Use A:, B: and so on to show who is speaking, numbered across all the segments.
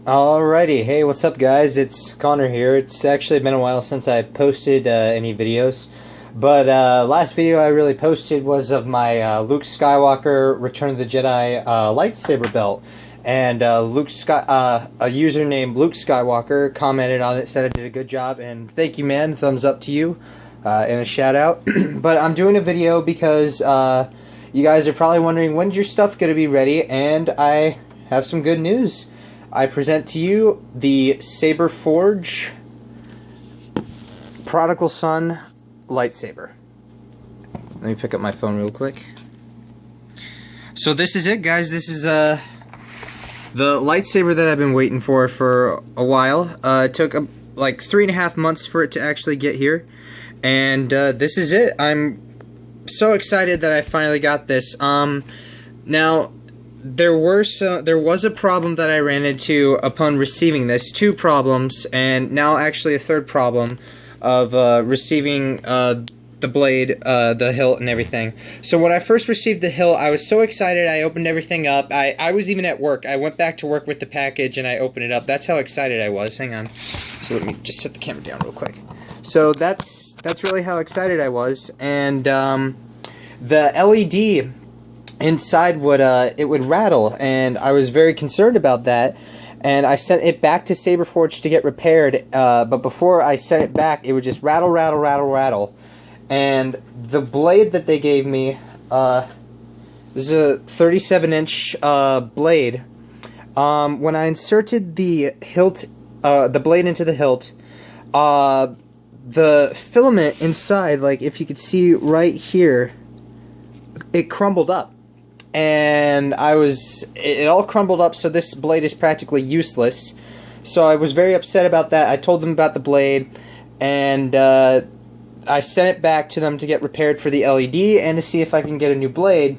A: Alrighty, hey, what's up guys? It's Connor here. It's actually been a while since I posted any videos, but last video I really posted was of my Luke Skywalker Return of the Jedi lightsaber belt, and a user named Luke Skywalker commented on it, said I did a good job, and thank you man, thumbs up to you, and a shout out. But I'm doing a video because you guys are probably wondering when's your stuff going to be ready, and I have some good news. I present to you the Saberforge Prodigal Son Lightsaber. Let me pick up my phone real quick. So this is it, guys. This is the lightsaber that I've been waiting for a while. It took like 3.5 months for it to actually get here, and this is it. I'm so excited that I finally got this. Now, there was a problem that I ran into upon receiving this. 2 problems, and now actually a 3rd problem of receiving the blade, the hilt, and everything. So when I first received the hilt, I was so excited. I opened everything up. I was even at work. I went back to work with the package, and I opened it up. That's how excited I was. Hang on. So let me just set the camera down real quick. So that's really how excited I was. And the LED inside would rattle, and I was very concerned about that, and I sent it back to Saberforge to get repaired, but before I sent it back, it would just rattle, rattle, rattle, rattle. And the blade that they gave me, this is a 37-inch blade. When I inserted the hilt, the blade into the hilt, the filament inside, like if you could see right here, it crumbled up. And it all crumbled up, so this blade is practically useless. So I was very upset about that. I told them about the blade, and I sent it back to them to get repaired for the LED and to see if I can get a new blade.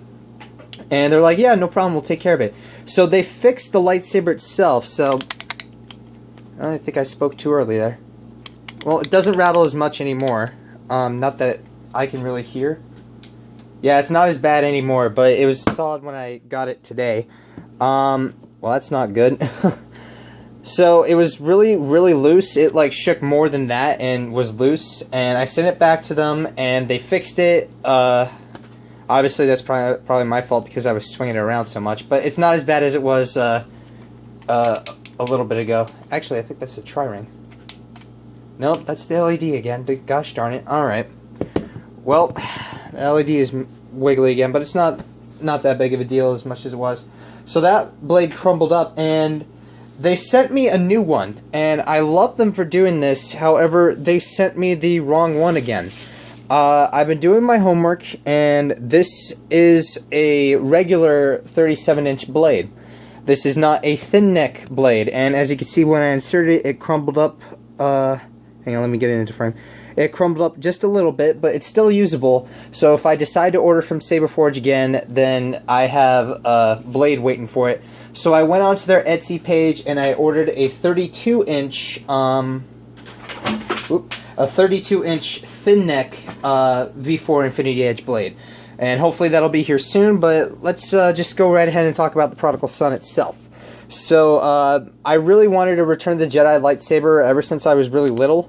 A: And they're like, yeah, no problem, we'll take care of it. So they fixed the lightsaber itself, so I think I spoke too early there. Well, it doesn't rattle as much anymore. Not that I can really hear. Yeah, it's not as bad anymore, but it was solid when I got it today. Well, that's not good. So it was really, really loose. It like shook more than that and was loose. And I sent it back to them, and they fixed it. Obviously, that's probably my fault because I was swinging it around so much. But it's not as bad as it was a little bit ago. Actually, I think that's a tri-ring. Nope, that's the LED again. Gosh darn it. All right. Well, the LED is wiggly again, but it's not that big of a deal as much as it was. So that blade crumbled up, and they sent me a new one, and I love them for doing this. However, they sent me the wrong one again. I've been doing my homework, and this is a regular 37-inch blade. This is not a thin neck blade, and as you can see when I inserted it, it crumbled up. Hang on, let me get it into frame. It crumbled up just a little bit, but it's still usable. So if I decide to order from Saberforge again, then I have a blade waiting for it. So I went onto their Etsy page and I ordered a 32-inch, thin neck V4 Infinity Edge blade, and hopefully that'll be here soon. But let's just go right ahead and talk about the Prodigal Son itself. So I really wanted to Return the Jedi lightsaber ever since I was really little.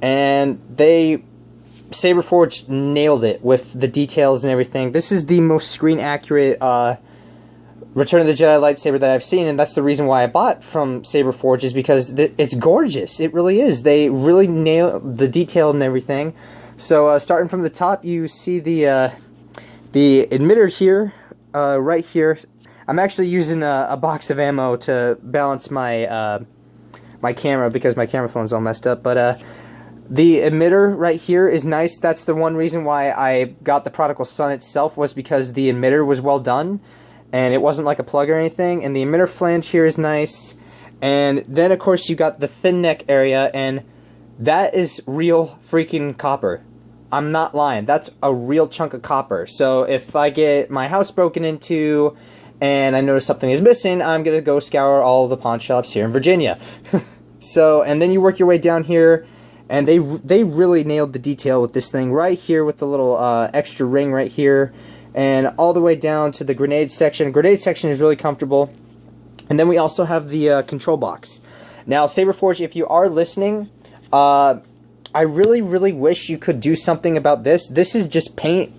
A: And Saberforge nailed it with the details and everything. This is the most screen accurate Return of the Jedi lightsaber that I've seen, and that's the reason why I bought from Saberforge, is because it's gorgeous. It really is. They really nailed the detail and everything. So starting from the top, you see the emitter here, right here. I'm actually using a box of ammo to balance my my camera because my camera phone's all messed up, but the emitter right here is nice. That's the one reason why I got the Prodigal Son itself, was because the emitter was well done, and it wasn't like a plug or anything. And the emitter flange here is nice. And then, of course, you got the thin neck area, and that is real freaking copper. I'm not lying. That's a real chunk of copper. So if I get my house broken into and I notice something is missing, I'm going to go scour all the pawn shops here in Virginia. So, and then you work your way down here, and they really nailed the detail with this thing right here with the little extra ring right here, and all the way down to the grenade section. Grenade section is really comfortable. And then we also have the control box. Now, Saberforge, if you are listening, I really, really wish you could do something about this. This is just paint.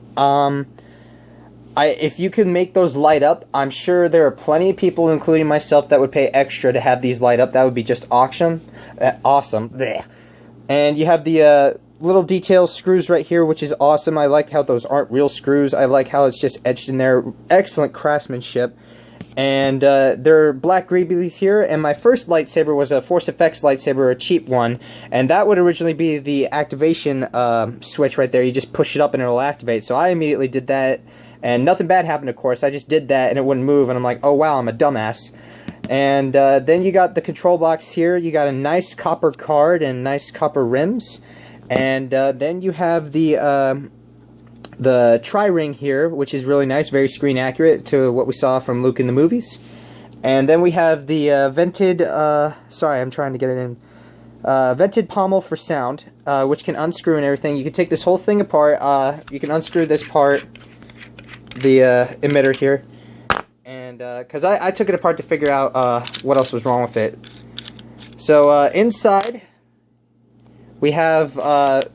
A: If you could make those light up, I'm sure there are plenty of people, including myself, that would pay extra to have these light up. That would be just awesome. Awesome. Blech. And you have the little detail screws right here, which is awesome. I like how those aren't real screws. I like how it's just etched in there. Excellent craftsmanship. And there are black greeblies here, and my first lightsaber was a Force Effects lightsaber, a cheap one, and that would originally be the activation switch right there. You just push it up and it'll activate. So I immediately did that, and nothing bad happened, of course. I just did that and it wouldn't move, and I'm like, oh wow, I'm a dumbass. And then you got the control box here. You got a nice copper card and nice copper rims, and then you have the tri-ring here, which is really nice, very screen accurate to what we saw from Luke in the movies. And then we have the vented, sorry, I'm trying to get it in, vented pommel for sound, which can unscrew and everything. You can take this whole thing apart. You can unscrew this part, the emitter here, and because I took it apart to figure out what else was wrong with it. So inside we have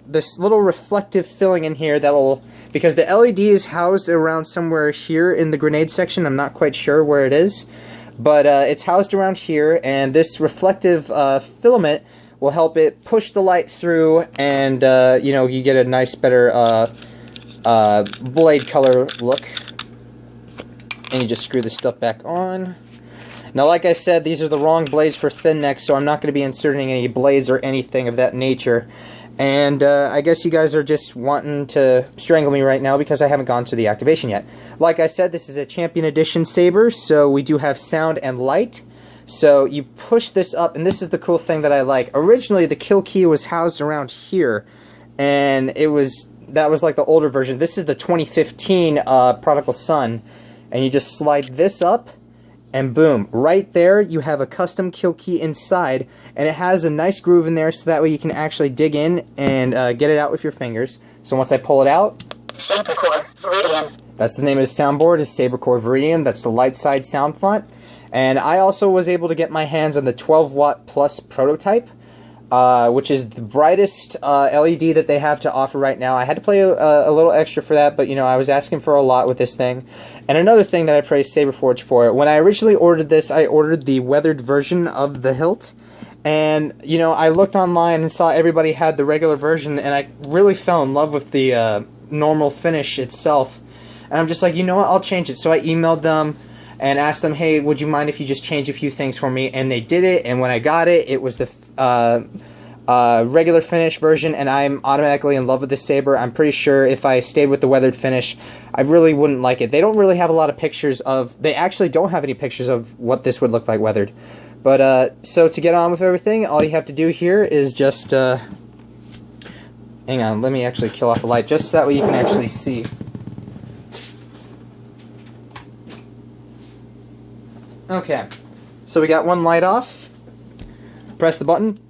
A: this little reflective filling in here that will, because the LED is housed around somewhere here in the grenade section. I'm not quite sure where it is, but it's housed around here, and this reflective filament will help it push the light through, and you know, you get a nice, better blade color look. And you just screw this stuff back on. Now, like I said, these are the wrong blades for thin necks, so I'm not going to be inserting any blades or anything of that nature. And I guess you guys are just wanting to strangle me right now because I haven't gone to the activation yet. Like I said, this is a Champion Edition saber, so we do have sound and light. So you push this up, and this is the cool thing that I like. Originally, the kill key was housed around here, and that was like the older version. This is the 2015 Prodigal Son, and you just slide this up, and boom, right there you have a custom kill key inside, and it has a nice groove in there so that way you can actually dig in and get it out with your fingers. So once I pull it out,
B: Saberforge Prodigal.
A: That's the name of the soundboard, is Saberforge Prodigal. That's the light side sound font. And I also was able to get my hands on the 12-watt plus prototype, which is the brightest LED that they have to offer right now. I had to pay a little extra for that, but you know, I was asking for a lot with this thing. And another thing that I praise Saberforge for, when I originally ordered this, I ordered the weathered version of the hilt. And, you know, I looked online and saw everybody had the regular version, and I really fell in love with the normal finish itself. And I'm just like, you know what, I'll change it. So I emailed them and asked them, hey, would you mind if you just change a few things for me? And they did it, and when I got it, it was the regular finish version, and I'm automatically in love with this saber. I'm pretty sure if I stayed with the weathered finish, I really wouldn't like it. They don't really have a lot of pictures of, they actually don't have any pictures of what this would look like weathered. But, so to get on with everything, all you have to do here is just, hang on, let me actually kill off the light, just so that way you can actually see. Okay, so we got one light off. Press the button.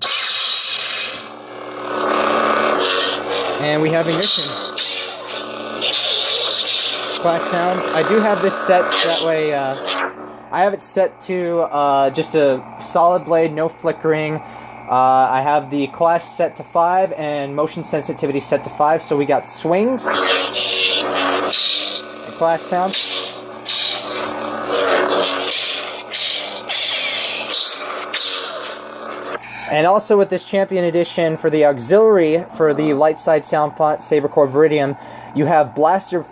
A: And we have ignition. Class sounds. I do have this set so that way, I have it set to just a solid blade, no flickering. I have the clash set to 5 and motion sensitivity set to 5, so we got swings. And clash sounds. And also with this Champion Edition, for the auxiliary for the light side sound font Saberforge Prodigal, you have blaster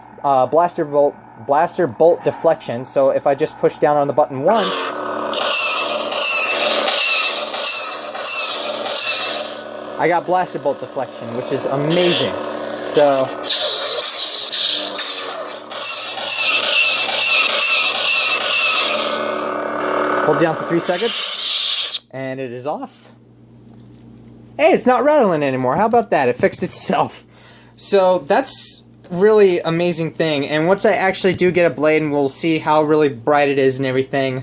A: bolt deflection. So if I just push down on the button once, I got blaster bolt deflection, which is amazing. So hold down for 3 seconds, and it is off. Hey, it's not rattling anymore. How about that? It fixed itself. So that's really amazing thing. And once I actually do get a blade and we'll see how really bright it is and everything,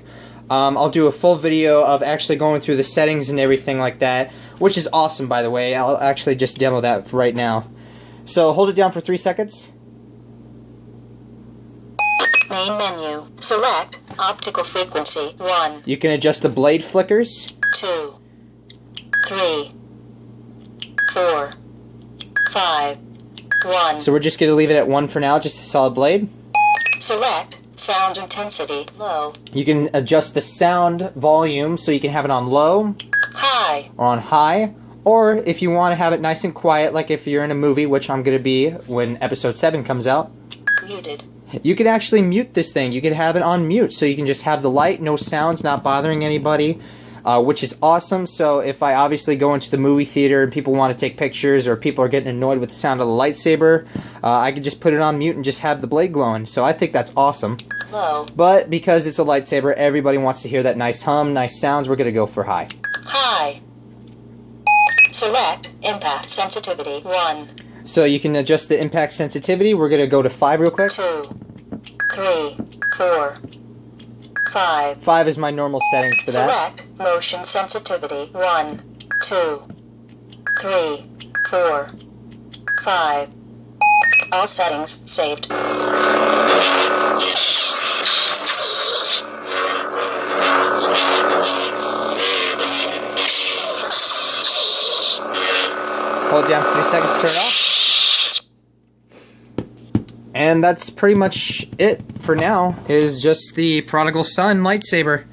A: I'll do a full video of actually going through the settings and everything like that, which is awesome, by the way. I'll actually just demo that right now. So hold it down for 3 seconds.
B: Main menu. Select optical frequency 1,
A: You can adjust the blade flickers.
B: 2, 3, 4, 5, 1.
A: So we're just going to leave it at 1 for now, just a solid blade.
B: Select sound intensity low,
A: You can adjust the sound volume so you can have it on low
B: high,
A: or on high. Or if you want to have it nice and quiet, like if you're in a movie, which I'm going to be when episode 7 comes out,
B: muted.
A: you can actually mute this thing. You can have it on mute, so you can just have the light, no sounds, not bothering anybody, which is awesome. So if I obviously go into the movie theater and people want to take pictures or people are getting annoyed with the sound of the lightsaber, I can just put it on mute and just have the blade glowing. So I think that's awesome.
B: Low,
A: But because it's a lightsaber, everybody wants to hear that nice hum, nice sounds, we're going to go for high.
B: high. Select impact sensitivity 1,
A: So you can adjust the impact sensitivity. We're going to go to 5 real quick.
B: 2, 3, 4, 5.
A: 5 is my normal settings for that.
B: Select motion sensitivity 1, 2, 3, 4, 5. All settings saved.
A: Hold down for 3 seconds to turn it off. And that's pretty much it for now, is just the Prodigal Son Lightsaber.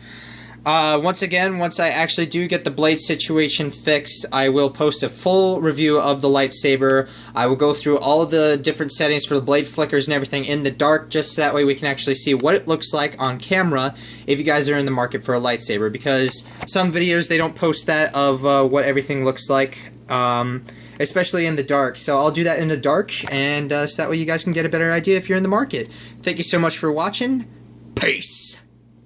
A: Once again, once I actually do get the blade situation fixed, I will post a full review of the lightsaber. I will go through all the different settings for the blade flickers and everything in the dark, just so that way we can actually see what it looks like on camera if you guys are in the market for a lightsaber, because some videos, they don't post that of what everything looks like, especially in the dark. So I'll do that in the dark, and so that way you guys can get a better idea if you're in the market. Thank you so much for watching. Peace!